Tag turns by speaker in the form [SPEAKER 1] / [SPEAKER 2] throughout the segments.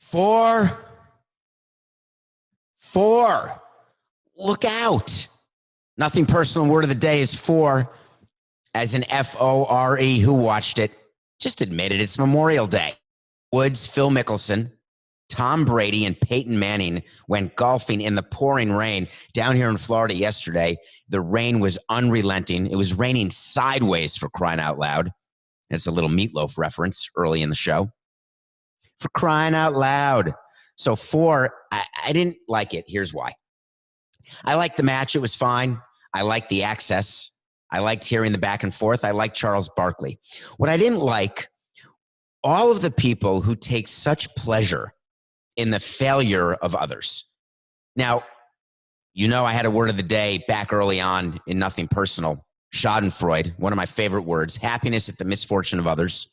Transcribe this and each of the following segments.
[SPEAKER 1] Fore. Look out. Nothing personal. Word of the day is fore, as in F-O-R-E. Who watched it? Just admit it. It's Memorial Day. Woods, Phil Mickelson, Tom Brady, and Peyton Manning went golfing in the pouring rain down here in Florida yesterday. The rain was unrelenting. It was raining sideways, for crying out loud. It's a little Meatloaf reference early in the show. For crying out loud. So I didn't like it. Here's why. I liked the match. It was fine. I liked the access. I liked hearing the back and forth. I liked Charles Barkley. What I didn't like, all of the people who take such pleasure in the failure of others. Now, I had a word of the day back early on in Nothing Personal. Schadenfreude, one of my favorite words. Happiness at the misfortune of others.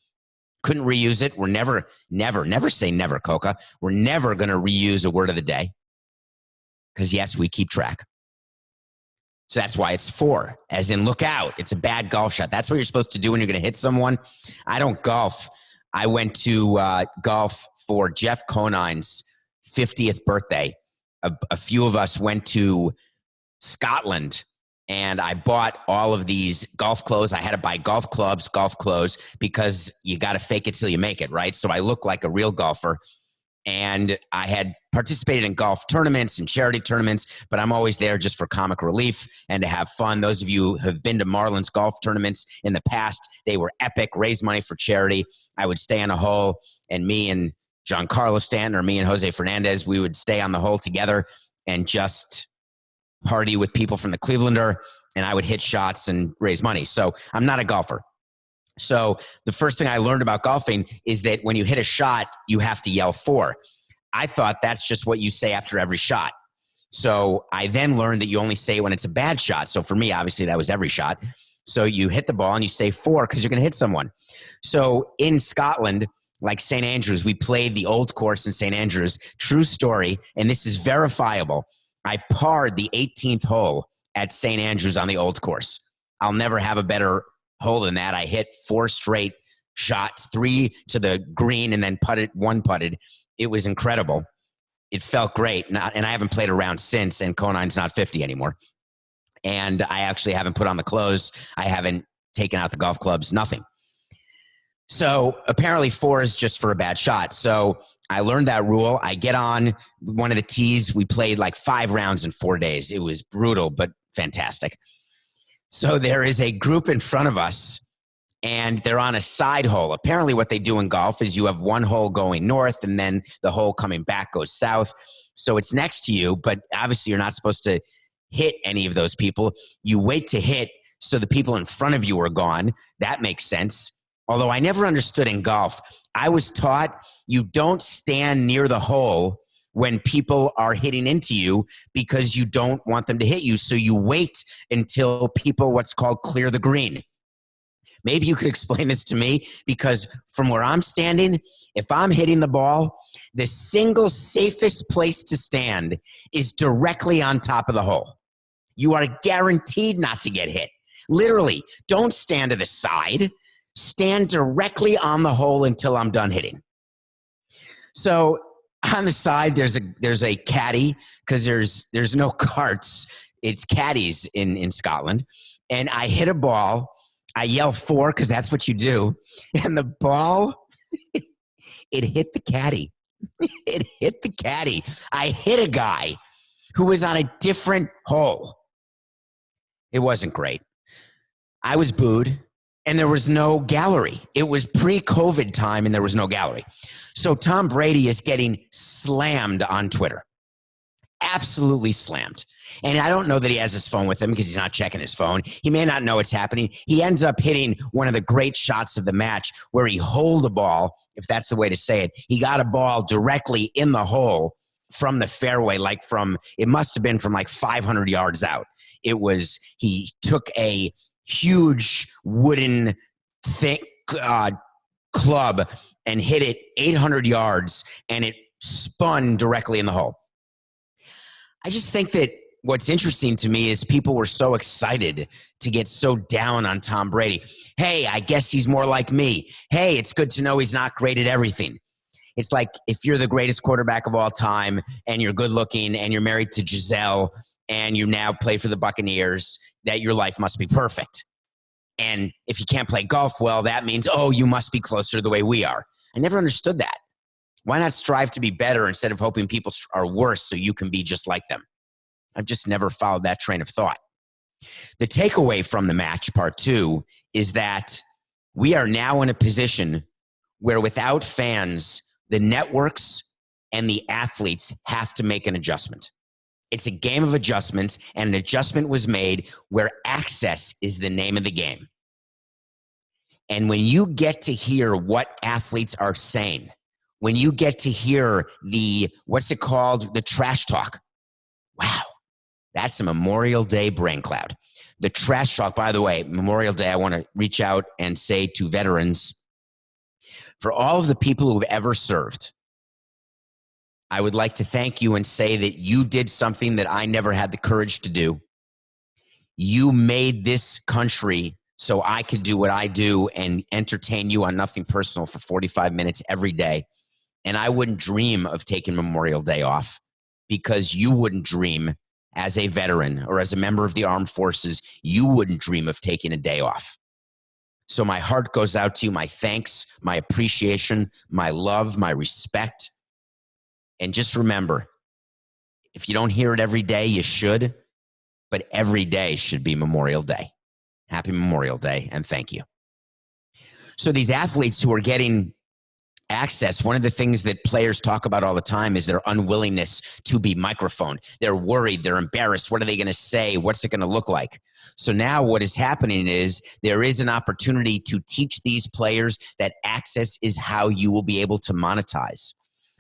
[SPEAKER 1] Couldn't reuse it. We're never say never, Coca. We're never going to reuse a word of the day. Because, yes, we keep track. So that's why it's fore, as in look out. It's a bad golf shot. That's what you're supposed to do when you're going to hit someone. I don't golf. I went to golf for Jeff Conine's 50th birthday. A few of us went to Scotland, and I bought all of these golf clothes. I had to buy golf clubs, golf clothes, because you got to fake it till you make it, right? So I look like a real golfer. And I had participated in golf tournaments and charity tournaments, but I'm always there just for comic relief and to have fun. Those of you who have been to Marlins golf tournaments in the past, they were epic, raised money for charity. I would stay on a hole, and me and Giancarlo Stanton or me and Jose Fernandez, we would stay on the hole together and just party with people from the Clevelander, and I would hit shots and raise money. So I'm not a golfer. So the first thing I learned about golfing is that when you hit a shot, you have to yell fore. I thought that's just what you say after every shot. So I then learned that you only say it when it's a bad shot. So for me, obviously, that was every shot. So you hit the ball and you say fore because you're going to hit someone. So in Scotland, like St. Andrews, we played the old course in St. Andrews. True story, and this is verifiable. I parred the 18th hole at St. Andrews on the old course. I'll never have a better hole than that. I hit 4 straight shots, 3 to the green, and then one putted. It was incredible. It felt great. And I haven't played around since, and Conine's not 50 anymore. And I actually haven't put on the clothes. I haven't taken out the golf clubs, nothing. So apparently fore is just for a bad shot. So I learned that rule. I get on one of the tees. We played like 5 rounds in 4 days. It was brutal, but fantastic. So there is a group in front of us, and they're on a side hole. Apparently what they do in golf is you have one hole going north, and then the hole coming back goes south. So it's next to you, but obviously you're not supposed to hit any of those people. You wait to hit so the people in front of you are gone. That makes sense. Although I never understood in golf. I was taught you don't stand near the hole when people are hitting into you because you don't want them to hit you. So you wait until people, what's called, clear the green. Maybe you could explain this to me, because from where I'm standing, if I'm hitting the ball, the single safest place to stand is directly on top of the hole. You are guaranteed not to get hit. Literally, don't stand to the side. Stand directly on the hole until I'm done hitting. So on the side, there's a caddy, because there's no carts. It's caddies in Scotland. And I hit a ball. I yell fore because that's what you do. And the ball, it hit the caddy. It hit the caddy. I hit a guy who was on a different hole. It wasn't great. I was booed. And there was no gallery. It was pre-COVID time, and there was no gallery. So Tom Brady is getting slammed on Twitter. Absolutely slammed. And I don't know that he has his phone with him because he's not checking his phone. He may not know what's happening. He ends up hitting one of the great shots of the match where he holed a ball, if that's the way to say it. He got a ball directly in the hole from the fairway, it must have been from like 500 yards out. He took a huge wooden club and hit it 800 yards, and it spun directly in the hole. I just think that what's interesting to me is people were so excited to get so down on Tom Brady. Hey, I guess he's more like me. Hey, it's good to know he's not great at everything. It's like if you're the greatest quarterback of all time and you're good looking and you're married to Giselle and you now play for the Buccaneers, that your life must be perfect. And if you can't play golf well, that means, oh, you must be closer to the way we are. I never understood that. Why not strive to be better instead of hoping people are worse so you can be just like them? I've just never followed that train of thought. The takeaway from the match, part 2, is that we are now in a position where without fans, the networks and the athletes have to make an adjustment. It's a game of adjustments, and an adjustment was made where access is the name of the game. And when you get to hear what athletes are saying, when you get to hear the, what's it called? The trash talk. Wow, that's a Memorial Day brain cloud. The trash talk, by the way, Memorial Day, I want to reach out and say to veterans, for all of the people who have ever served, I would like to thank you and say that you did something that I never had the courage to do. You made this country so I could do what I do and entertain you on Nothing Personal for 45 minutes every day. And I wouldn't dream of taking Memorial Day off because you wouldn't dream as a veteran or as a member of the armed forces, you wouldn't dream of taking a day off. So my heart goes out to you, my thanks, my appreciation, my love, my respect. And just remember, if you don't hear it every day, you should, but every day should be Memorial Day. Happy Memorial Day, and thank you. So these athletes who are getting access, one of the things that players talk about all the time is their unwillingness to be microphoned. They're worried, they're embarrassed. What are they going to say? What's it going to look like? So now what is happening is there is an opportunity to teach these players that access is how you will be able to monetize.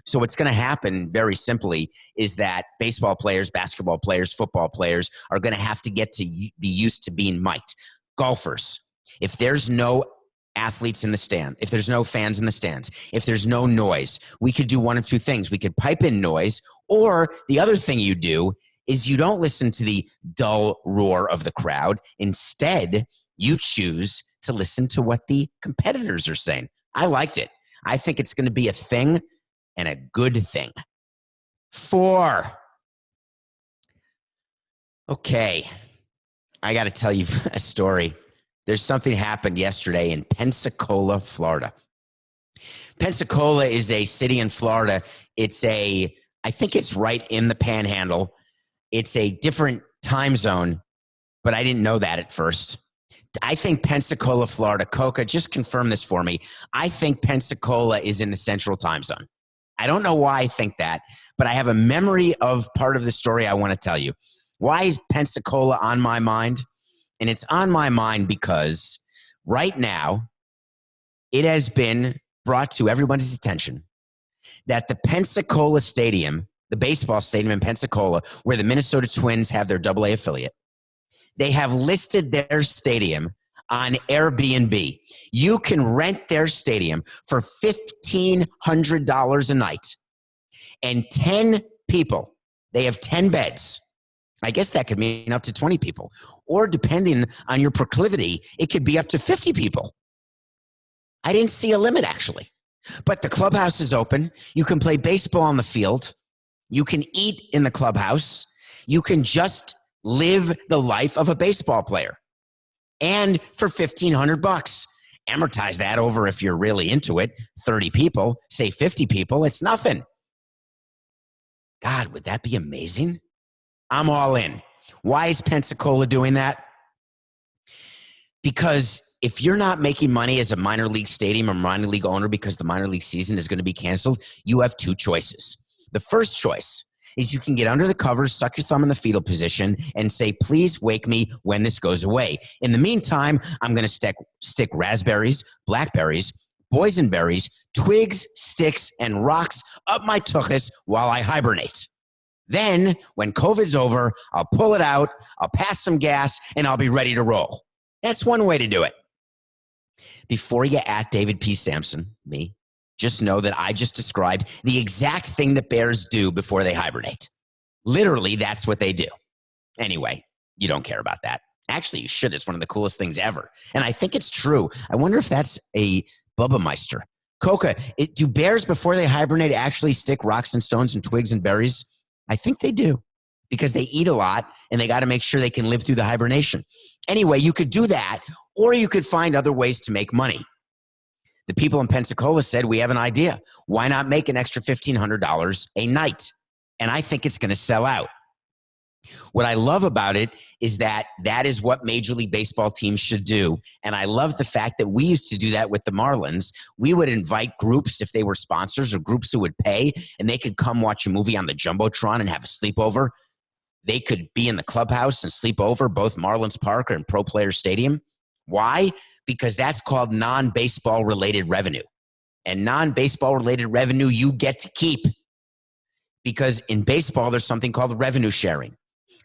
[SPEAKER 1] So what's going to happen very simply is that baseball players, basketball players, football players are going to have to get to be used to being mic'd. Golfers, if there's no athletes in the stand, if there's no fans in the stands, if there's no noise, we could do one of two things. We could pipe in noise, or the other thing you do is you don't listen to the dull roar of the crowd. Instead, you choose to listen to what the competitors are saying. I liked it. I think it's going to be a thing and a good thing. 4. Okay. I got to tell you a story. There's something happened yesterday in Pensacola, Florida. Pensacola is a city in Florida. I think it's right in the Panhandle. It's a different time zone, but I didn't know that at first. I think Pensacola, Florida, Coca, just confirm this for me. I think Pensacola is in the Central Time Zone. I don't know why I think that, but I have a memory of part of the story I want to tell you. Why is Pensacola on my mind? And it's on my mind because right now it has been brought to everybody's attention that the Pensacola Stadium, the baseball stadium in Pensacola, where the Minnesota Twins have their AA affiliate, they have listed their stadium on Airbnb. You can rent their stadium for $1,500 a night. And 10 people, they have 10 beds. I guess that could mean up to 20 people. Or depending on your proclivity, it could be up to 50 people. I didn't see a limit, actually. But the clubhouse is open. You can play baseball on the field. You can eat in the clubhouse. You can just live the life of a baseball player. And for $1,500, amortize that over, if you're really into it, 30 people, say 50 people, it's nothing. God, would that be amazing? I'm all in. Why is Pensacola doing that? Because if you're not making money as a minor league stadium or minor league owner because the minor league season is going to be canceled, you have two choices. The first choice is you can get under the covers, suck your thumb in the fetal position, and say, please wake me when this goes away. In the meantime, I'm going to stick raspberries, blackberries, boysenberries, twigs, sticks, and rocks up my tuchus while I hibernate. Then, when COVID's over, I'll pull it out, I'll pass some gas, and I'll be ready to roll. That's one way to do it. Before you at David P. Samson, me, just know that I just described the exact thing that bears do before they hibernate. Literally, that's what they do. Anyway, you don't care about that. Actually, you should. It's one of the coolest things ever. And I think it's true. I wonder if that's a Bubba Meister. Coca, do bears before they hibernate actually stick rocks and stones and twigs and berries? I think they do because they eat a lot and they got to make sure they can live through the hibernation. Anyway, you could do that, or you could find other ways to make money. The people in Pensacola said, we have an idea. Why not make an extra $1,500 a night? And I think it's going to sell out. What I love about it is that that is what Major League Baseball teams should do. And I love the fact that we used to do that with the Marlins. We would invite groups if they were sponsors or groups who would pay, and they could come watch a movie on the Jumbotron and have a sleepover. They could be in the clubhouse and sleep over, both Marlins Park and Pro Players Stadium. Why? Because that's called non-baseball related revenue. And non-baseball related revenue you get to keep. Because in baseball, there's something called revenue sharing.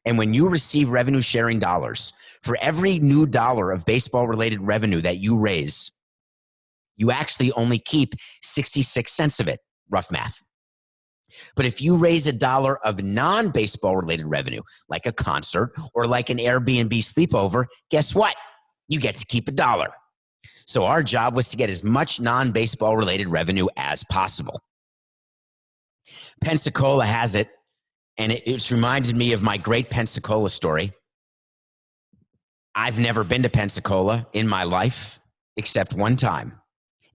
[SPEAKER 1] And when you receive revenue sharing dollars, for every new dollar of baseball related revenue that you raise, you actually only keep 66 cents of it, rough math. But if you raise $1 of non-baseball related revenue, like a concert or like an Airbnb sleepover, guess what? You get to keep $1. So our job was to get as much non-baseball related revenue as possible. Pensacola has it, and it's reminded me of my great Pensacola story. I've never been to Pensacola in my life except one time.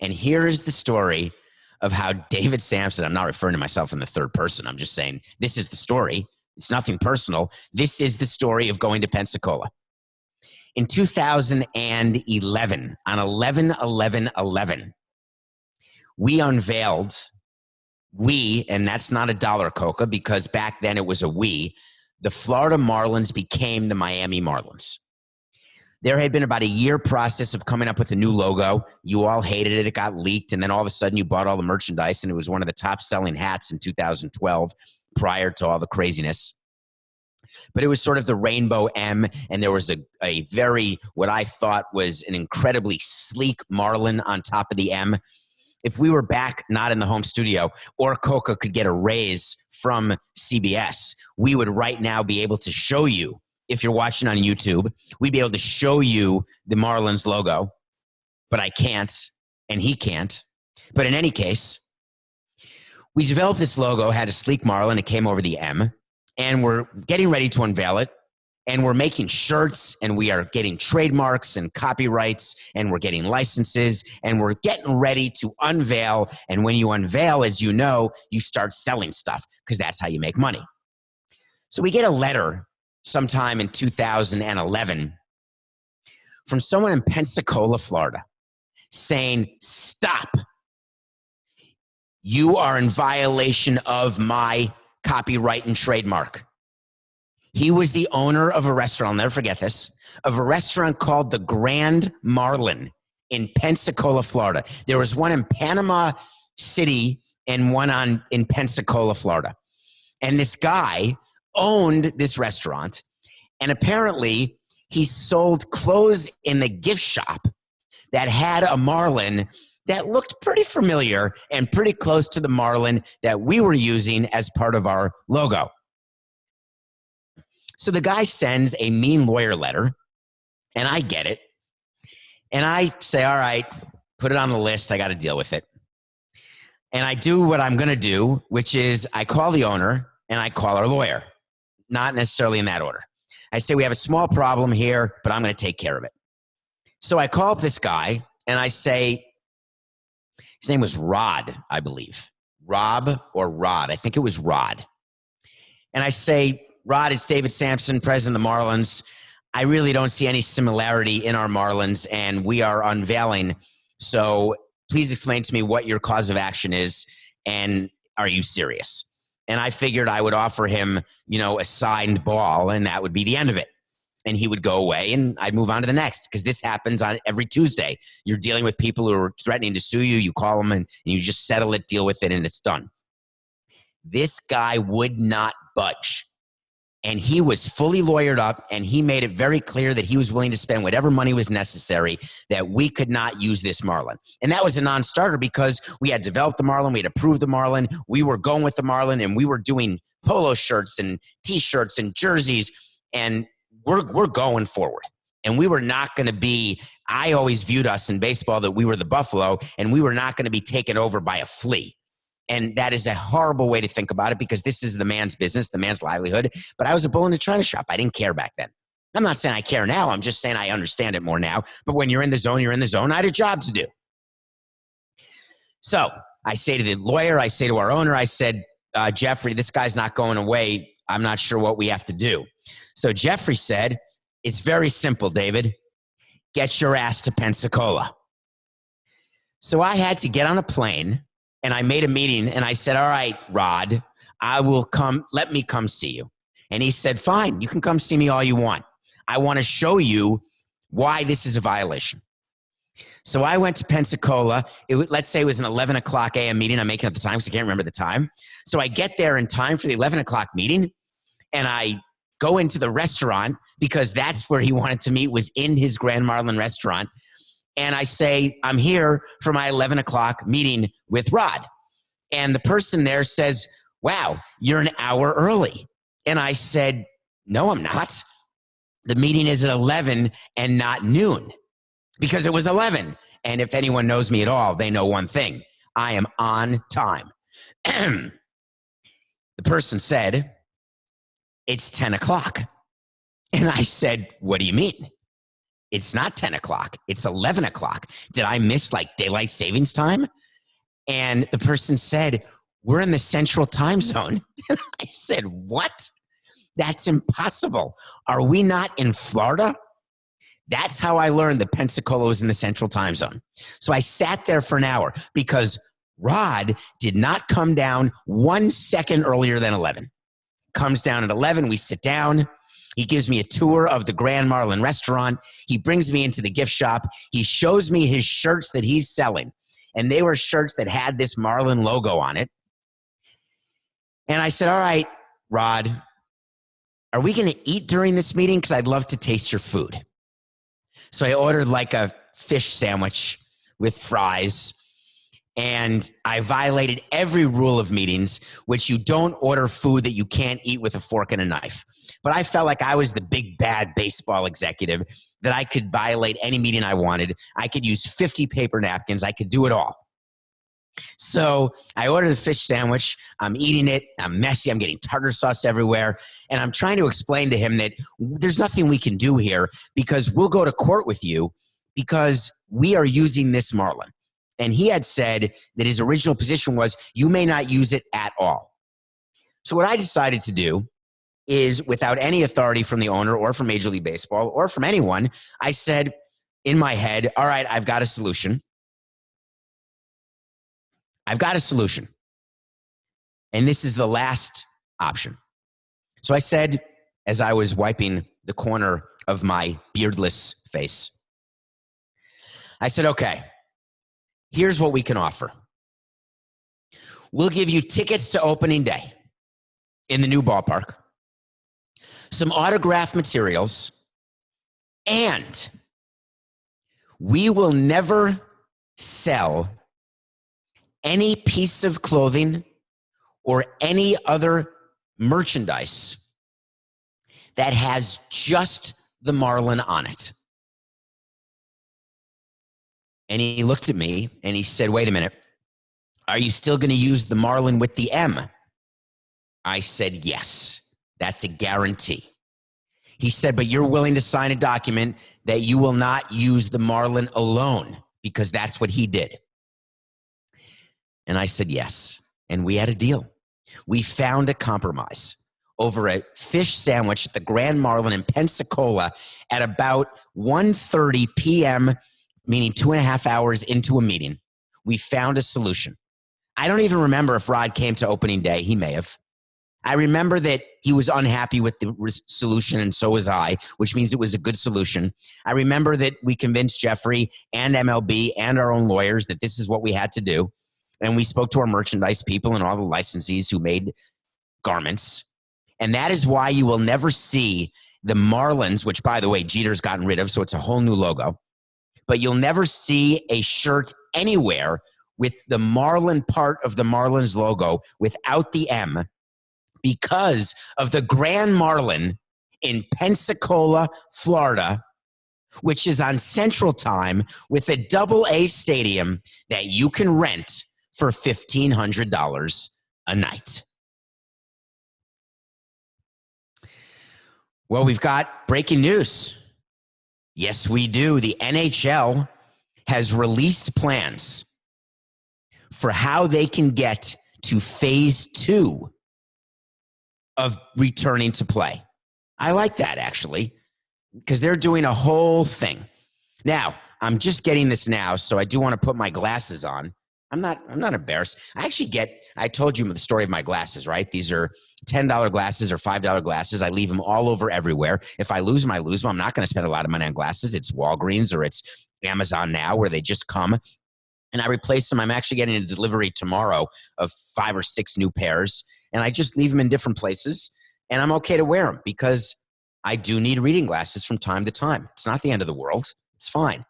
[SPEAKER 1] And here is the story of how David Samson, I'm not referring to myself in the third person, I'm just saying this is the story. It's nothing personal. This is the story of going to Pensacola. In 2011, on 11/11/11, we unveiled, and that's not a dollar, Coca, because back then it was a we, the Florida Marlins became the Miami Marlins. There had been about a year process of coming up with a new logo. You all hated it. It got leaked. And then all of a sudden you bought all the merchandise, and it was one of the top selling hats in 2012 prior to all the craziness. But it was sort of the rainbow M, and there was a very, what I thought was an incredibly sleek Marlin on top of the M. If we were back not in the home studio, or Coca could get a raise from CBS, we would right now be able to show you, if you're watching on YouTube, we'd be able to show you the Marlins logo, but I can't, and he can't. But in any case, we developed this logo, had a sleek Marlin, it came over the M, and we're getting ready to unveil it, and we're making shirts, and we are getting trademarks and copyrights, and we're getting licenses, and we're getting ready to unveil. And when you unveil, as you know, you start selling stuff, because that's how you make money. So we get a letter sometime in 2011 from someone in Pensacola, Florida, saying, stop. You are in violation of my copyright and trademark. He was the owner of a restaurant, I'll never forget this, of a restaurant called the Grand Marlin in Pensacola, Florida. There was one in Panama City and one in Pensacola, Florida. And this guy owned this restaurant, and apparently he sold clothes in the gift shop that had a Marlin that looked pretty familiar and pretty close to the Marlin that we were using as part of our logo. So the guy sends a mean lawyer letter, and I get it. And I say, all right, put it on the list. I got to deal with it. And I do what I'm going to do, which is I call the owner and I call our lawyer. Not necessarily in that order. I say, we have a small problem here, but I'm going to take care of it. So I call up this guy, and I say, his name was Rod, I believe. Rob or Rod. I think it was Rod. And I say, Rod, it's David Samson, president of the Marlins. I really don't see any similarity in our Marlins, and we are unveiling. So please explain to me what your cause of action is, and are you serious? And I figured I would offer him, a signed ball, and that would be the end of it. And he would go away, and I'd move on to the next, because this happens on every Tuesday. You're dealing with people who are threatening to sue you. You call them, and you just settle it, deal with it, and it's done. This guy would not budge. And he was fully lawyered up, and he made it very clear that he was willing to spend whatever money was necessary, that we could not use this Marlin. And that was a non-starter, because we had developed the Marlin, we had approved the Marlin, we were going with the Marlin, and we were doing polo shirts and T-shirts and jerseys, and we're going forward. And we were not going to be, I always viewed us in baseball that we were the buffalo, and we were not going to be taken over by a flea. And that is a horrible way to think about it, because this is the man's business, the man's livelihood. But I was a bull in a china shop. I didn't care back then. I'm not saying I care now. I'm just saying I understand it more now. But when you're in the zone, you're in the zone. I had a job to do. So I say to the lawyer, I say to our owner, I said, Jeffrey, this guy's not going away. I'm not sure what we have to do. So Jeffrey said, it's very simple, David. Get your ass to Pensacola. So I had to get on a plane, and I made a meeting, and I said, all right, Rod, I will come. Let me come see you. And he said, fine, you can come see me all you want. I want to show you why this is a violation. So I went to Pensacola. Let's say it was an 11 o'clock a.m. meeting. I'm making up the time because I can't remember the time. So I get there in time for the 11 o'clock meeting, and I go into the restaurant because that's where he wanted to meet, was in his Grand Marlin restaurant. And I say, I'm here for my 11 o'clock meeting with Rod. And the person there says, wow, you're an hour early. And I said, no, I'm not. The meeting is at 11 and not noon, because it was 11. And if anyone knows me at all, they know one thing. I am on time. The person said, it's 10 o'clock. And I said, what do you mean? It's not 10 o'clock. It's 11 o'clock. Did I miss like daylight savings time? And the person said, we're in the central time zone. And I said, what? That's impossible. Are we not in Florida? That's how I learned that Pensacola was in the central time zone. So I sat there for an hour because Rod did not come down 1 second earlier than 11. Comes down at 11. We sit down. He gives me a tour of the Grand Marlin restaurant. He brings me into the gift shop. He shows me his shirts that he's selling. And they were shirts that had this Marlin logo on it. And I said, all right, Rod, are we going to eat during this meeting? Because I'd love to taste your food. So I ordered like a fish sandwich with fries. And I violated every rule of meetings, which you don't order food that you can't eat with a fork and a knife. But I felt like I was the big bad baseball executive, that I could violate any meeting I wanted. I could use 50 paper napkins. I could do it all. So I ordered the fish sandwich. I'm eating it. I'm messy. I'm getting tartar sauce everywhere. And I'm trying to explain to him that there's nothing we can do here, because we'll go to court with you because we are using this Marlin. And he had said that his original position was, you may not use it at all. So what I decided to do is, without any authority from the owner or from Major League Baseball or from anyone, I said in my head, all right, I've got a solution. I've got a solution. And this is the last option. So I said, as I was wiping the corner of my beardless face, I said, okay, here's what we can offer. We'll give you tickets to opening day in the new ballpark, some autograph materials, and we will never sell any piece of clothing or any other merchandise that has just the Marlin on it. And he looked at me and he said, wait a minute, are you still going to use the Marlin with the M? I said, yes, that's a guarantee. He said, but you're willing to sign a document that you will not use the Marlin alone, because that's what he did. And I said, yes. And we had a deal. We found a compromise over a fish sandwich at the Grand Marlin in Pensacola at about 1:30 p.m., meaning 2.5 hours into a meeting. We found a solution. I don't even remember if Rod came to opening day. He may have. I remember that he was unhappy with the solution, and so was I, which means it was a good solution. I remember that we convinced Jeffrey and MLB and our own lawyers that this is what we had to do. And we spoke to our merchandise people and all the licensees who made garments. And that is why you will never see the Marlins, which, by the way, Jeter's gotten rid of, so it's a whole new logo. But you'll never see a shirt anywhere with the Marlin part of the Marlins logo without the M, because of the Grand Marlin in Pensacola, Florida, which is on Central Time with a double-A stadium that you can rent for $1,500 a night. Well, we've got breaking news. Yes, we do. The NHL has released plans for how they can get to phase 2 of returning to play. I like that, actually, because they're doing a whole thing. Now, I'm just getting this now, so I do want to put my glasses on. I'm not embarrassed. I told you the story of my glasses, right? These are $10 glasses or $5 glasses. I leave them all over everywhere. If I lose them, I lose them. I'm not going to spend a lot of money on glasses. It's Walgreens or it's Amazon now where they just come and I replace them. I'm actually getting a delivery tomorrow of 5 or 6 new pairs, and I just leave them in different places, and I'm okay to wear them because I do need reading glasses from time to time. It's not the end of the world. It's fine.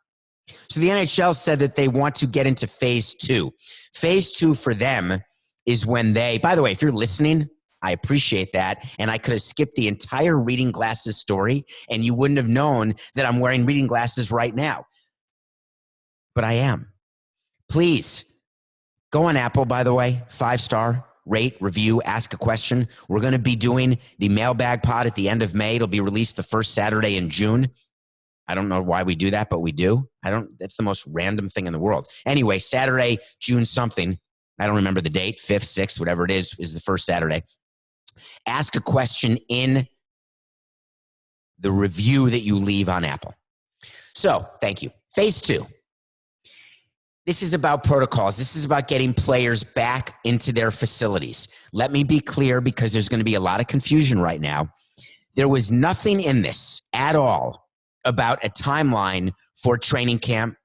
[SPEAKER 1] So the NHL said that they want to get into phase 2. Phase 2 for them is when they, by the way, if you're listening, I appreciate that. And I could have skipped the entire reading glasses story and you wouldn't have known that I'm wearing reading glasses right now. But I am. Please go on Apple, by the way, 5-star, rate, review, ask a question. We're going to be doing the mailbag pod at the end of May. It'll be released the first Saturday in June. I don't know why we do that, but we do. That's the most random thing in the world. Anyway, Saturday, June something. I don't remember the date, 5th, 6th, whatever it is the first Saturday. Ask a question in the review that you leave on Apple. So, thank you. Phase 2. This is about protocols. This is about getting players back into their facilities. Let me be clear because there's going to be a lot of confusion right now. There was nothing in this at all about a timeline for training camp,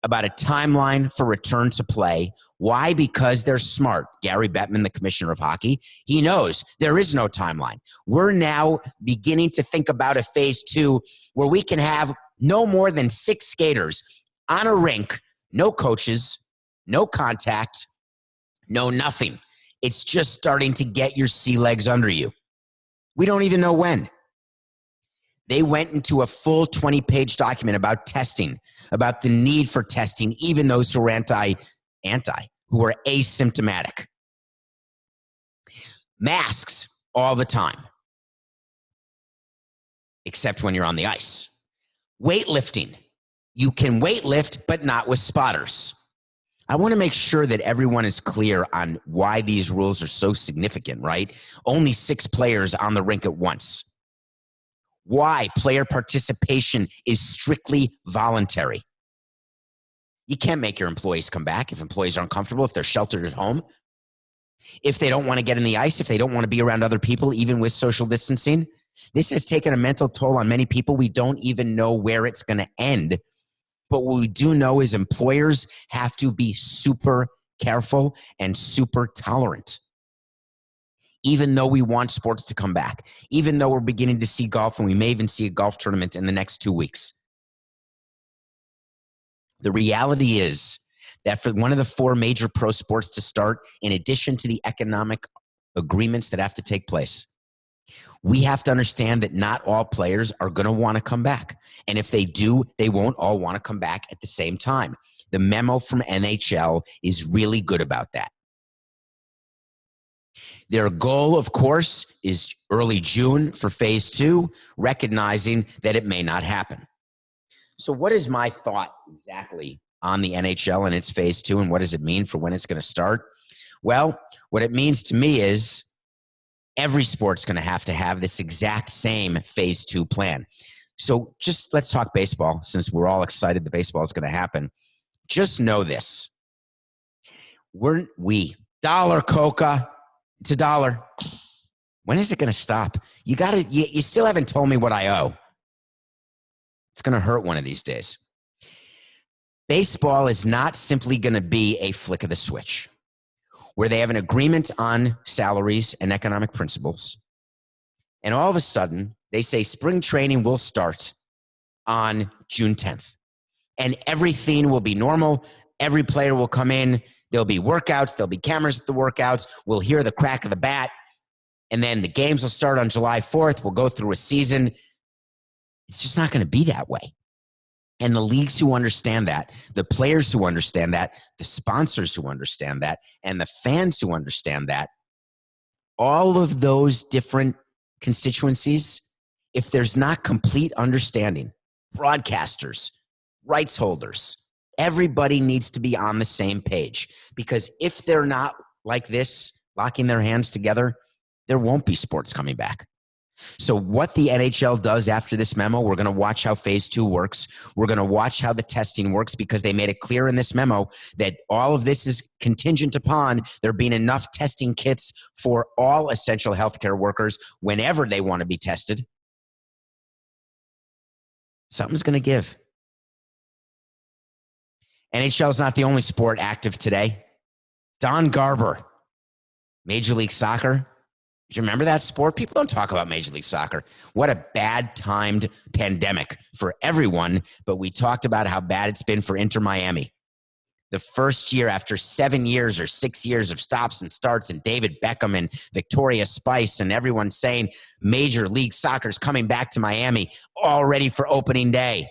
[SPEAKER 1] about a timeline for return to play. Why? Because they're smart. Gary Bettman, the commissioner of hockey, he knows there is no timeline. We're now beginning to think about a phase 2 where we can have no more than 6 skaters on a rink, no coaches, no contact, no nothing. It's just starting to get your sea legs under you. We don't even know when. They went into a full 20-page document about testing, about the need for testing, even those who are who are asymptomatic. Masks all the time, except when you're on the ice. Weightlifting. You can weightlift, but not with spotters. I want to make sure that everyone is clear on why these rules are so significant, right? Only 6 players on the rink at once. Why player participation is strictly voluntary. You can't make your employees come back if employees aren't comfortable, if they're sheltered at home, if they don't want to get in the ice, if they don't want to be around other people, even with social distancing. This has taken a mental toll on many people. We don't even know where it's going to end. But what we do know is employers have to be super careful and super tolerant. Even though we want sports to come back, even though we're beginning to see golf, and we may even see a golf tournament in the next 2 weeks. The reality is that for one of the 4 major pro sports to start, in addition to the economic agreements that have to take place, we have to understand that not all players are going to want to come back. And if they do, they won't all want to come back at the same time. The memo from NHL is really good about that. Their goal, of course, is early June for phase 2, recognizing that it may not happen. So what is my thought exactly on the NHL and its phase 2, and what does it mean for when it's going to start? Well, what it means to me is every sport's going to have this exact same phase 2 plan. So just let's talk baseball, since we're all excited the baseball is going to happen. Just know this. Dollar Coca. It's $1. When is it going to stop? You still haven't told me what I owe. It's going to hurt one of these days. Baseball is not simply going to be a flick of the switch where they have an agreement on salaries and economic principles. And all of a sudden, they say spring training will start on June 10th. And everything will be normal. Every player will come in. There'll be workouts. There'll be cameras at the workouts. We'll hear the crack of the bat. And then the games will start on July 4th. We'll go through a season. It's just not going to be that way. And the leagues who understand that, the players who understand that, the sponsors who understand that, and the fans who understand that, all of those different constituencies, if there's not complete understanding, broadcasters, rights holders, everybody needs to be on the same page. Because if they're not like this, locking their hands together, there won't be sports coming back. So what the NHL does after this memo, we're going to watch how phase 2 works. We're going to watch how the testing works, because they made it clear in this memo that all of this is contingent upon there being enough testing kits for all essential healthcare workers whenever they want to be tested. Something's going to give. NHL is not the only sport active today. Don Garber, Major League Soccer. Do you remember that sport? People don't talk about Major League Soccer. What a bad timed pandemic for everyone, but we talked about how bad it's been for Inter Miami. The first year after 7 years or 6 years of stops and starts, and David Beckham and Victoria Spice and everyone saying Major League Soccer's coming back to Miami, all ready for opening day.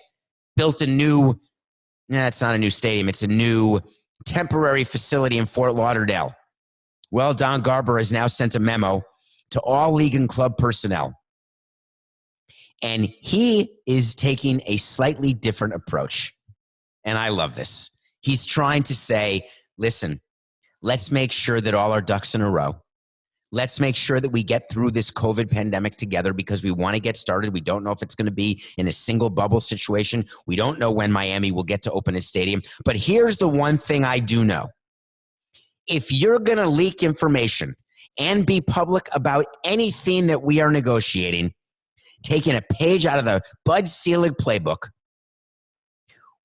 [SPEAKER 1] Built a new, it's not a new stadium, it's a new temporary facility in Fort Lauderdale. Well, Don Garber has now sent a memo to all league and club personnel. And he is taking a slightly different approach. And I love this. He's trying to say, listen, let's make sure that all our ducks in a row. Let's make sure that we get through this COVID pandemic together, because we want to get started. We don't know if it's going to be in a single bubble situation. We don't know when Miami will get to open its stadium. But here's the one thing I do know. If you're going to leak information and be public about anything that we are negotiating, taking a page out of the Bud Selig playbook,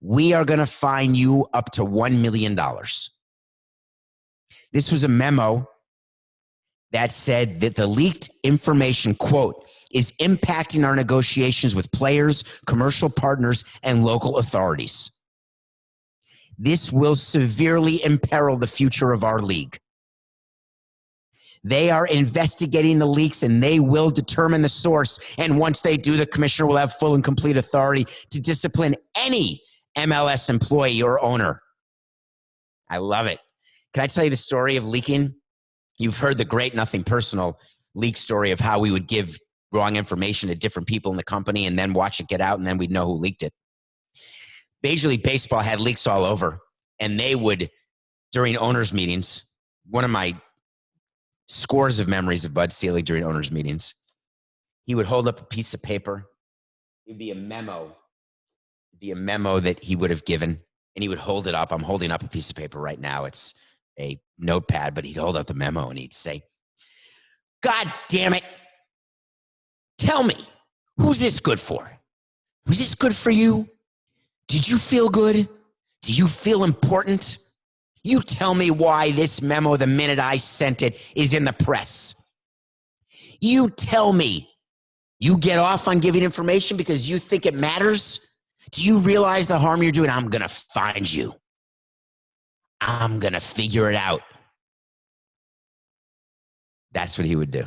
[SPEAKER 1] we are going to fine you up to $1 million. This was a memo that said that the leaked information, quote, is impacting our negotiations with players, commercial partners, and local authorities. This will severely imperil the future of our league. They are investigating the leaks, and they will determine the source. And once they do, the commissioner will have full and complete authority to discipline any MLS employee or owner. I love it. Can I tell you the story of leaking? You've heard the great Nothing Personal leak story of how we would give wrong information to different people in the company and then watch it get out, and then we'd know who leaked it. Major League Baseball had leaks all over, and they would, during owners' meetings, one of my scores of memories of Bud Selig during owners' meetings, he would hold up a piece of paper. It'd be a memo. It'd be a memo that he would have given, and he would hold it up. I'm holding up a piece of paper right now. It's a notepad, but he'd hold up the memo, and he'd say, God damn it. Tell me, who's this good for? Was this good for you? Did you feel good? Do you feel important? You tell me why this memo, the minute I sent it, is in the press. You tell me. You get off on giving information because you think it matters? Do you realize the harm you're doing? I'm going to find you. I'm going to figure it out. That's what he would do.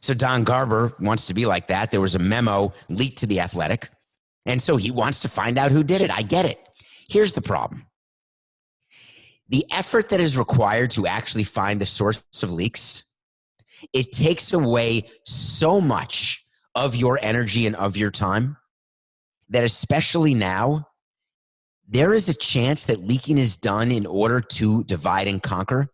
[SPEAKER 1] So Don Garber wants to be like that. There was a memo leaked to The Athletic, and so he wants to find out who did it. I get it. Here's the problem. The effort that is required to actually find the source of leaks, it takes away so much of your energy and of your time that, especially now, there is a chance that leaking is done in order to divide and conquer.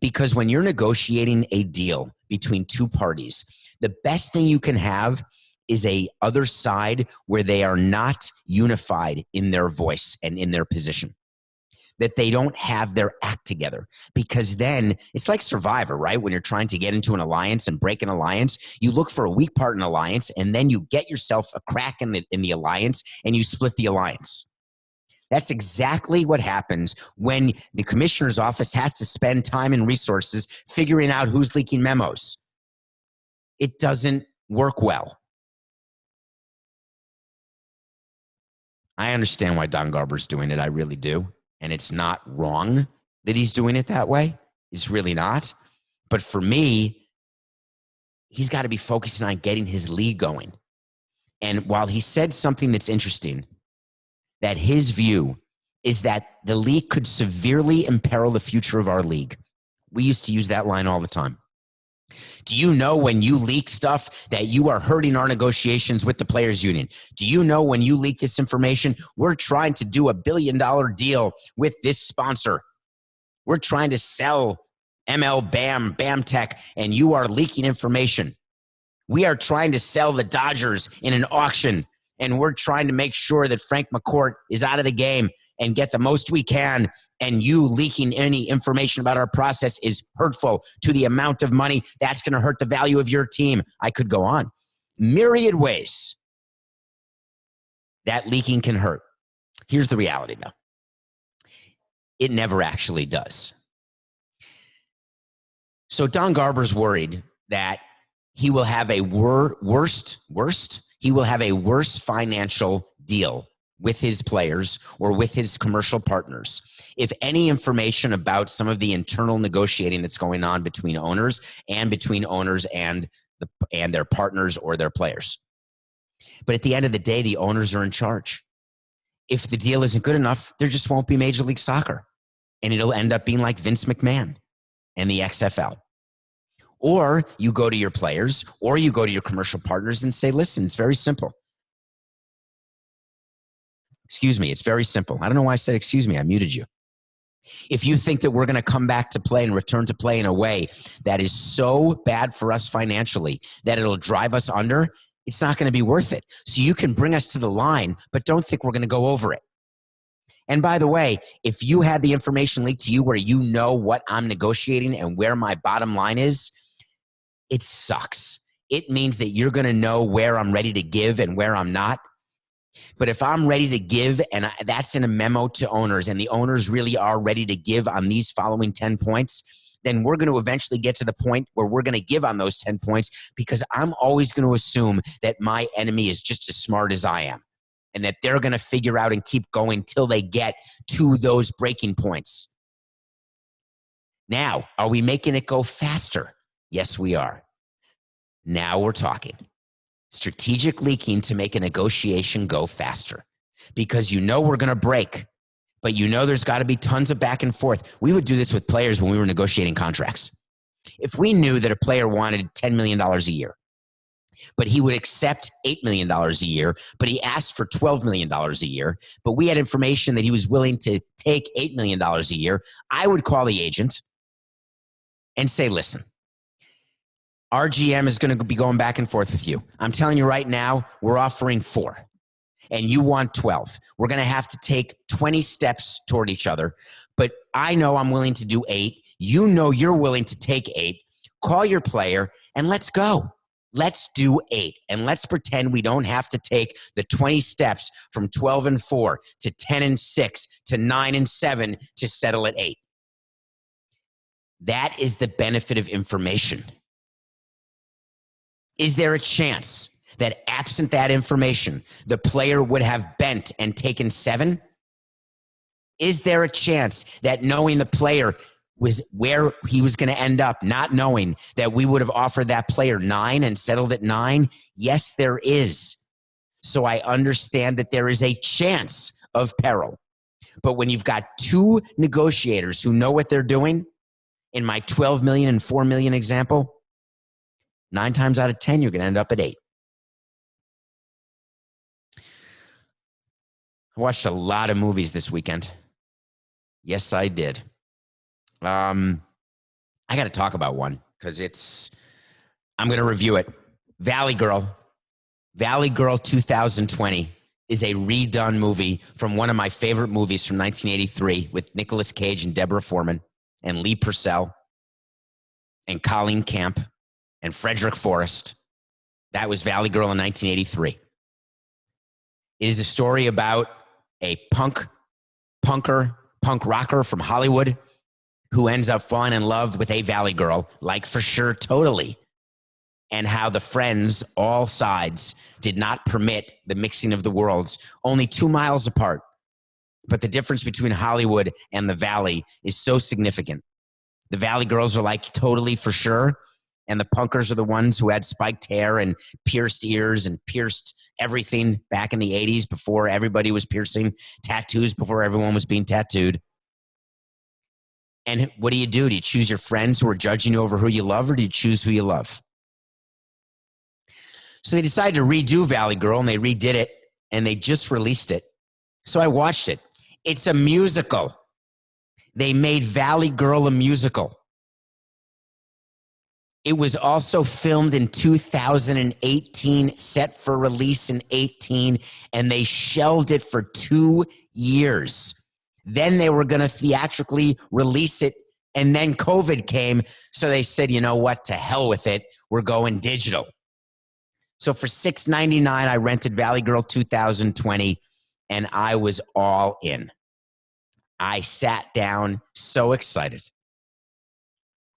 [SPEAKER 1] Because when you're negotiating a deal between two parties, the best thing you can have is a other side where they are not unified in their voice and in their position, that they don't have their act together. Because then it's like Survivor, right? When you're trying to get into an alliance and break an alliance, you look for a weak part in an alliance, and then you get yourself a crack in the alliance, and you split the alliance. That's exactly what happens when the commissioner's office has to spend time and resources figuring out who's leaking memos. It doesn't work well. I understand why Don Garber's doing it. I really do. And it's not wrong that he's doing it that way. It's really not. But for me, he's got to be focusing on getting his league going. And while he said something that's interesting, that his view is that the leak could severely imperil the future of our league. We used to use that line all the time. Do you know when you leak stuff that you are hurting our negotiations with the players union? Do you know when you leak this information, we're trying to do $1 billion deal with this sponsor? We're trying to sell BAM Tech, and you are leaking information. We are trying to sell the Dodgers in an auction, and we're trying to make sure that Frank McCourt is out of the game and get the most we can, and you leaking any information about our process is hurtful to the amount of money. That's going to hurt the value of your team. I could go on. Myriad ways that leaking can hurt. Here's the reality, though. It never actually does. So Don Garber's worried that he will have a worse financial deal with his players or with his commercial partners if any information about some of the internal negotiating that's going on between owners and their partners or their players. But at the end of the day, the owners are in charge. If the deal isn't good enough, there just won't be Major League Soccer, and it'll end up being like Vince McMahon and the XFL. Or you go to your players or you go to your commercial partners and say, listen, it's very simple. Excuse me, it's very simple. I don't know why I said excuse me. I muted you. If you think that we're going to come back to play and return to play in a way that is so bad for us financially that it'll drive us under, it's not going to be worth it. So you can bring us to the line, but don't think we're going to go over it. And by the way, if you had the information leaked to you where you know what I'm negotiating and where my bottom line is, it sucks. It means that you're going to know where I'm ready to give and where I'm not. But if I'm ready to give, and that's in a memo to owners, and the owners really are ready to give on these following 10 points, then we're going to eventually get to the point where we're going to give on those 10 points, because I'm always going to assume that my enemy is just as smart as I am and that they're going to figure out and keep going till they get to those breaking points. Now, are we making it go faster? Yes, we are. Now we're talking. Strategic leaking to make a negotiation go faster, because you know we're going to break, but you know there's got to be tons of back and forth. We would do this with players when we were negotiating contracts. If we knew that a player wanted $10 million a year, but he would accept $8 million a year, but he asked for $12 million a year, but we had information that he was willing to take $8 million a year, I would call the agent and say, listen, our GM is going to be going back and forth with you. I'm telling you right now, we're offering 4 and you want 12. We're going to have to take 20 steps toward each other, but I know I'm willing to do 8. You know you're willing to take 8. Call your player and let's go. Let's do 8. And let's pretend we don't have to take the 20 steps from 12 and 4 to 10 and 6 to 9 and 7 to settle at 8. That is the benefit of information. Is there a chance that absent that information, the player would have bent and taken 7? Is there a chance that knowing the player was where he was going to end up, not knowing that we would have offered that player 9 and settled at 9? Yes, there is. So I understand that there is a chance of peril. But when you've got 2 negotiators who know what they're doing, in my 12 million and 4 million example, 9 times out of 10, you're going to end up at 8. I watched a lot of movies this weekend. Yes, I did. I got to talk about one because I'm going to review it. Valley Girl 2020 is a redone movie from one of my favorite movies from 1983 with Nicolas Cage and Deborah Foreman and Lee Purcell and Colleen Camp and Frederick Forrest. That was Valley Girl in 1983. It is a story about a punk rocker from Hollywood who ends up falling in love with a Valley Girl, like For Sure Totally, and how the friends, all sides, did not permit the mixing of the worlds, only 2 miles apart. But the difference between Hollywood and the Valley is so significant. The Valley Girls are like Totally For Sure, and the punkers are the ones who had spiked hair and pierced ears and pierced everything back in the 80s before everybody was piercing tattoos, before everyone was being tattooed. And what do? Do you choose your friends who are judging you over who you love, or do you choose who you love? So they decided to redo Valley Girl, and they redid it, and they just released it. So I watched it. It's a musical. They made Valley Girl a musical. It was also filmed in 2018, set for release in 18, and they shelved it for 2 years. Then they were going to theatrically release it, and then COVID came, so they said, you know what, to hell with it, we're going digital. So for $6.99, I rented Valley Girl 2020, and I was all in. I sat down, so excited.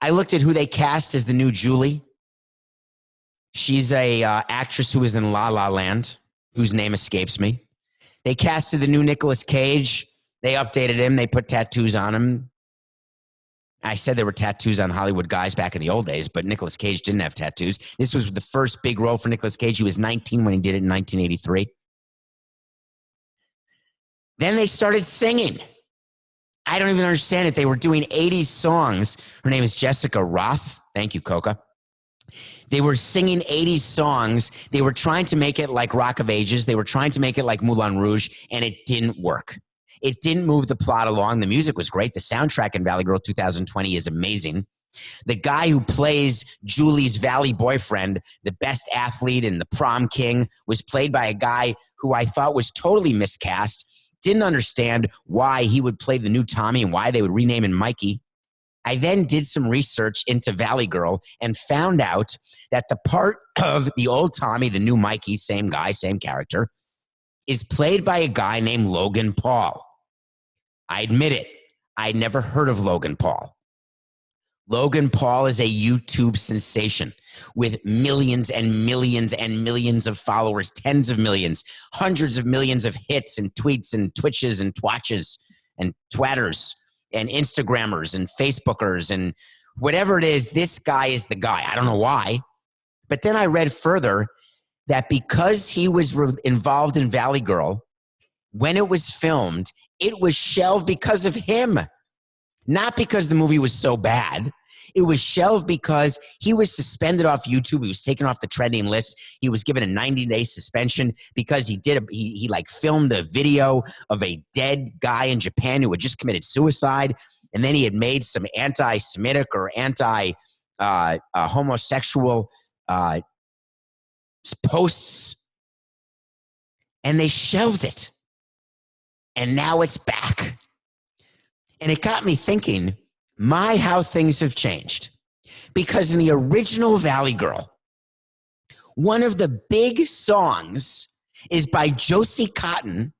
[SPEAKER 1] I looked at who they cast as the new Julie. She's a actress who was in La La Land, whose name escapes me. They casted the new Nicolas Cage. They updated him. They put tattoos on him. I said there were tattoos on Hollywood guys back in the old days, but Nicolas Cage didn't have tattoos. This was the first big role for Nicolas Cage. He was 19 when he did it in 1983. Then they started singing. I don't even understand it. They were doing 80s songs. Her name is Jessica Roth. Thank you, Coca. They were singing 80s songs. They were trying to make it like Rock of Ages. They were trying to make it like Moulin Rouge, and it didn't work. It didn't move the plot along. The music was great. The soundtrack in Valley Girl 2020 is amazing. The guy who plays Julie's Valley boyfriend, the best athlete and the prom king, was played by a guy who I thought was totally miscast. Didn't understand why he would play the new Tommy and why they would rename him Mikey. I then did some research into Valley Girl and found out that the part of the old Tommy, the new Mikey, same guy, same character, is played by a guy named Logan Paul. I admit it, I'd never heard of Logan Paul. Logan Paul is a YouTube sensation with millions and millions and millions of followers, tens of millions, hundreds of millions of hits and tweets and twitches and twatches and twatters and Instagrammers and Facebookers and whatever it is. This guy is the guy. I don't know why. But then I read further that because he was involved in Valley Girl, when it was filmed, it was shelved because of him. Not because the movie was so bad. It was shelved because he was suspended off YouTube. He was taken off the trending list. He was given a 90-day suspension because he filmed a video of a dead guy in Japan who had just committed suicide. And then he had made some anti-Semitic or anti-homosexual posts. And they shelved it. And now it's back. And it got me thinking, how things have changed. Because in the original Valley Girl, one of the big songs is by Josie Cotton,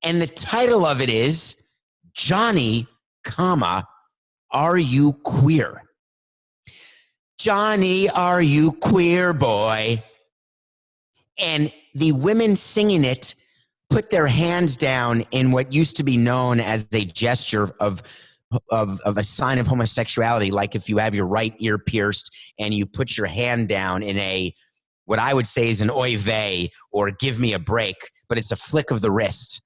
[SPEAKER 1] and the title of it is Johnny, Are You Queer? Johnny, are you queer, boy? And the women singing it put their hands down in what used to be known as a gesture of a sign of homosexuality, like if you have your right ear pierced and you put your hand down in what I would say is an oy vey or give me a break, but it's a flick of the wrist.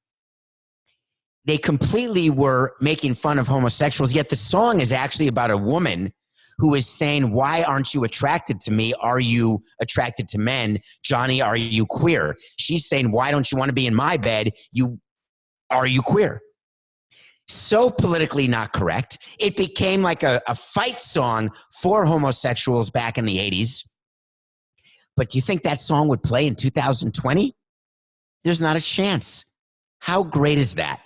[SPEAKER 1] They completely were making fun of homosexuals, yet the song is actually about a woman who is saying, why aren't you attracted to me? Are you attracted to men? Johnny, are you queer? She's saying, why don't you want to be in my bed? Are you queer? So politically not correct. It became like a fight song for homosexuals back in the 80s. But do you think that song would play in 2020? There's not a chance. How great is that?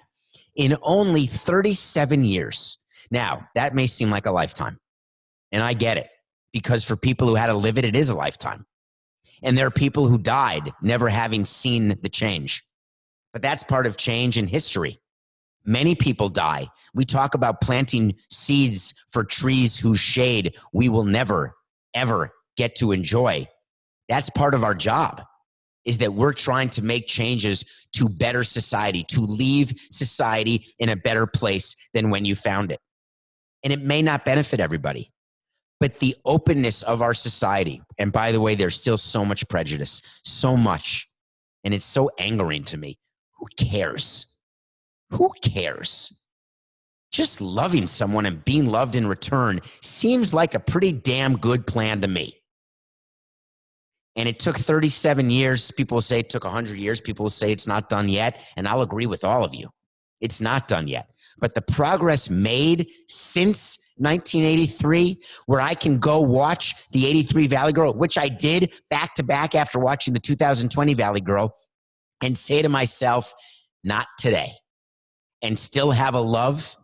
[SPEAKER 1] In only 37 years. Now, that may seem like a lifetime. And I get it, because for people who had to live it, it is a lifetime. And there are people who died never having seen the change. But that's part of change in history. Many people die. We talk about planting seeds for trees whose shade we will never, ever get to enjoy. That's part of our job, is that we're trying to make changes to better society, to leave society in a better place than when you found it. And it may not benefit everybody. but the openness of our society. And by the way, there's still so much prejudice, so much. And it's so angering to me. Who cares? Who cares? Just loving someone and being loved in return seems like a pretty damn good plan to me. And it took 37 years. People will say it took 100 years. People will say it's not done yet. And I'll agree with all of you. It's not done yet. But the progress made since 1983, where I can go watch the 83 Valley Girl, which I did back to back after watching the 2020 Valley Girl, and say to myself, not today, and still have a love,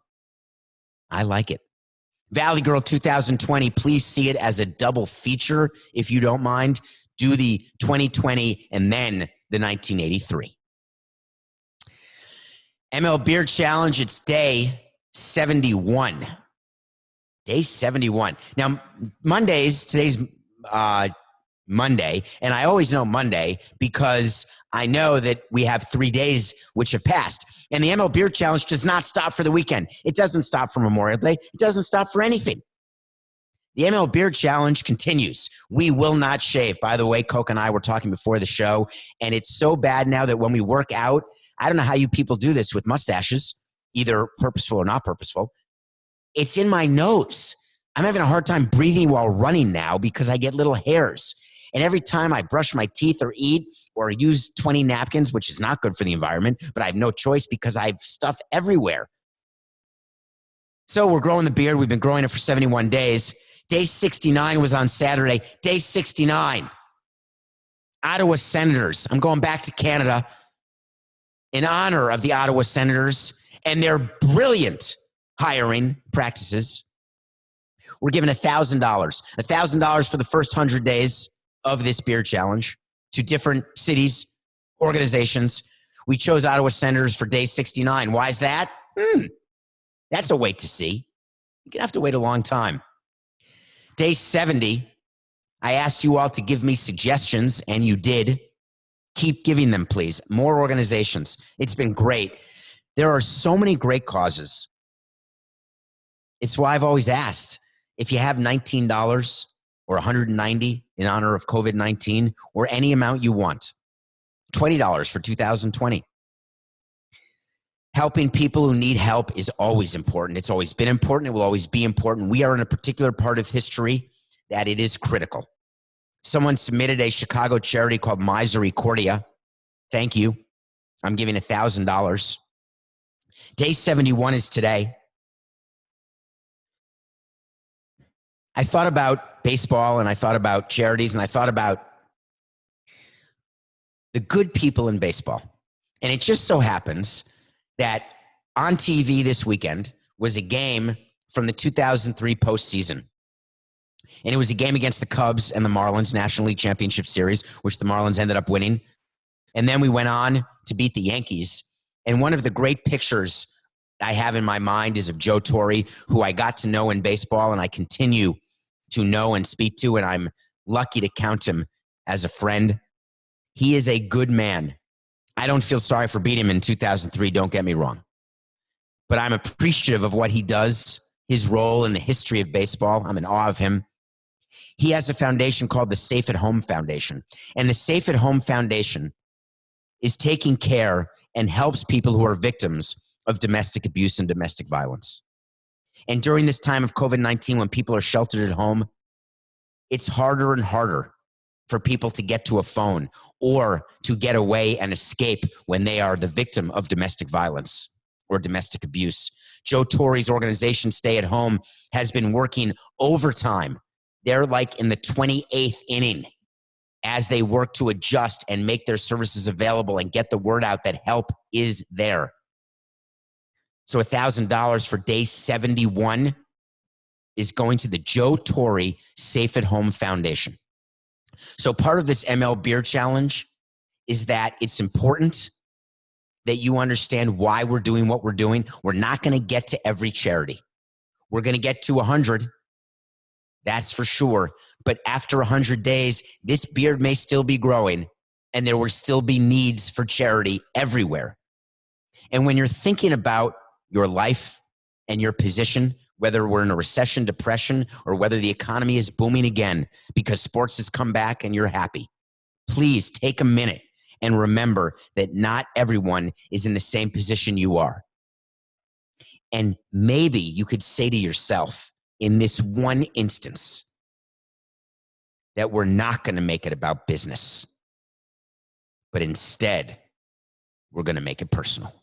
[SPEAKER 1] I like it. Valley Girl 2020, please see it as a double feature, if you don't mind. Do the 2020 and then the 1983. MLBeard Challenge, it's day 71. Day 71. Now, Mondays, today's Monday, and I always know Monday because I know that we have 3 days which have passed. And the MLBeard Challenge does not stop for the weekend. It doesn't stop for Memorial Day. It doesn't stop for anything. The MLBeard Challenge continues. We will not shave. By the way, Coke and I were talking before the show, and it's so bad now that when we work out, I don't know how you people do this with mustaches, either purposeful or not purposeful. It's in my nose. I'm having a hard time breathing while running now because I get little hairs. And every time I brush my teeth or eat or use 20 napkins, which is not good for the environment, but I have no choice because I have stuff everywhere. So we're growing the beard. We've been growing it for 71 days. Day 69 was on Saturday. Day 69. Ottawa Senators. I'm going back to Canada in honor of the Ottawa Senators and their brilliant hiring practices. We're giving $1,000. $1,000 for the first 100 days of this beard challenge to different cities, organizations. We chose Ottawa Senators for day 69. Why is that? That's a wait to see. You're going to have to wait a long time. Day 70, I asked you all to give me suggestions, and you did. Keep giving them, please. More organizations. It's been great. There are so many great causes. It's why I've always asked, if you have $19 or $190 in honor of COVID-19 or any amount you want, $20 for 2020. Helping people who need help is always important. It's always been important. It will always be important. We are in a particular part of history that it is critical. Someone submitted a Chicago charity called Misericordia. Thank you. I'm giving $1,000. Day 71 is today. I thought about baseball and I thought about charities and I thought about the good people in baseball. And it just so happens that on TV this weekend was a game from the 2003 postseason. And it was a game against the Cubs and the Marlins National League Championship Series, which the Marlins ended up winning. And then we went on to beat the Yankees. And one of the great pictures I have in my mind is of Joe Torre, who I got to know in baseball and I continue to know and speak to, and I'm lucky to count him as a friend. He is a good man. I don't feel sorry for beating him in 2003, don't get me wrong. But I'm appreciative of what he does, his role in the history of baseball. I'm in awe of him. He has a foundation called the Safe at Home Foundation. And the Safe at Home Foundation is taking care and helps people who are victims of domestic abuse and domestic violence. And during this time of COVID-19, when people are sheltered at home, it's harder and harder for people to get to a phone or to get away and escape when they are the victim of domestic violence or domestic abuse. Joe Torre's organization, Stay at Home, has been working overtime. They're like in the 28th inning as they work to adjust and make their services available and get the word out that help is there. So $1,000 for day 71 is going to the Joe Torre Safe at Home Foundation. So part of this MLBeard Challenge is that it's important that you understand why we're doing what we're doing. We're not going to get to every charity. We're going to get to 100. That's for sure. But after 100 days, this beard may still be growing and there will still be needs for charity everywhere. And when you're thinking about your life and your position whether we're in a recession, depression, or whether the economy is booming again because sports has come back and you're happy. Please take a minute and remember that not everyone is in the same position you are. And maybe you could say to yourself in this one instance that we're not going to make it about business, but instead we're going to make it personal.